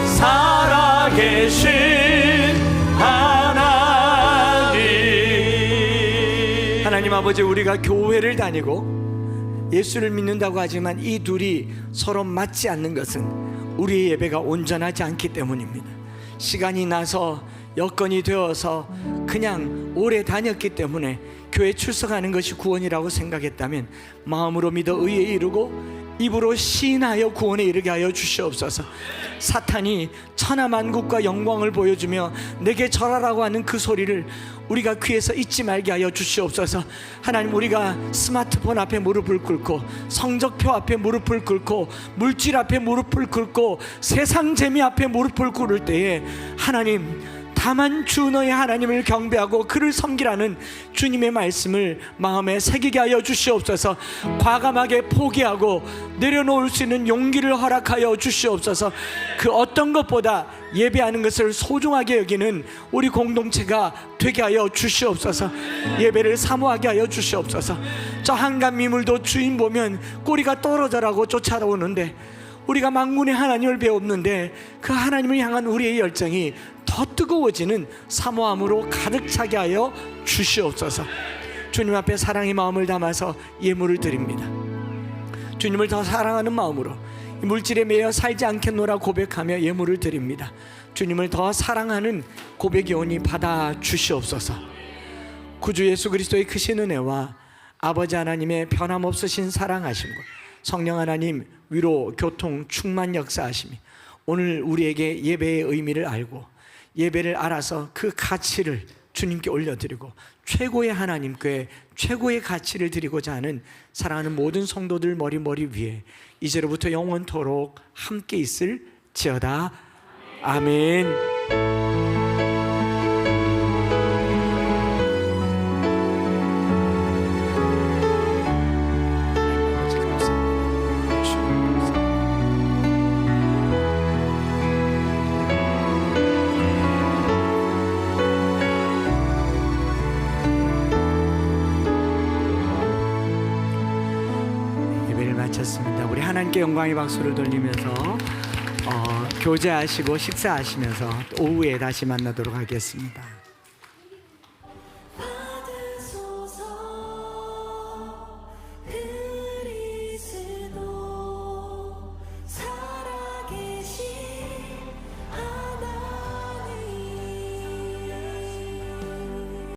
Speaker 2: 살아계신
Speaker 1: 하나님 아버지, 우리가 교회를 다니고 예수를 믿는다고 하지만 이 둘이 서로 맞지 않는 것은 우리의 예배가 온전하지 않기 때문입니다. 시간이 나서 여건이 되어서 그냥 오래 다녔기 때문에 교회 출석하는 것이 구원이라고 생각했다면 마음으로 믿어 의에 이르고 입으로 시인하여 구원에 이르게 하여 주시옵소서. 사탄이 천하만국과 영광을 보여주며 내게 절하라고 하는 그 소리를 우리가 귀에서 잊지 말게 하여 주시옵소서. 하나님, 우리가 스마트폰 앞에 무릎을 꿇고 성적표 앞에 무릎을 꿇고 물질 앞에 무릎을 꿇고 세상 재미 앞에 무릎을 꿇을 때에 하나님, 다만 주 너의 하나님을 경배하고 그를 섬기라는 주님의 말씀을 마음에 새기게 하여 주시옵소서. 과감하게 포기하고 내려놓을 수 있는 용기를 허락하여 주시옵소서. 그 어떤 것보다 예배하는 것을 소중하게 여기는 우리 공동체가 되게 하여 주시옵소서. 예배를 사모하게 하여 주시옵소서. 저 한간 미물도 주인 보면 꼬리가 떨어져라고 쫓아오는데 우리가 만군의 하나님을 배웠는데 그 하나님을 향한 우리의 열정이 더 뜨거워지는 사모함으로 가득 차게 하여 주시옵소서. 주님 앞에 사랑의 마음을 담아서 예물을 드립니다. 주님을 더 사랑하는 마음으로 물질에 매여 살지 않겠노라 고백하며 예물을 드립니다. 주님을 더 사랑하는 고백이 오니 받아 주시옵소서. 구주 예수 그리스도의 크신 은혜와 아버지 하나님의 변함없으신 사랑하심과 성령 하나님 위로 교통 충만 역사하심이 오늘 우리에게 예배의 의미를 알고 예배를 알아서 그 가치를 주님께 올려드리고 최고의 하나님께 최고의 가치를 드리고자 하는 사랑하는 모든 성도들 머리 위에 이제로부터 영원토록 함께 있을지어다. 아멘. 마쳤습니다. 우리 하나님께 영광의 박수를 돌리면서 교제하시고 식사하시면서 오후에 다시 만나도록 하겠습니다.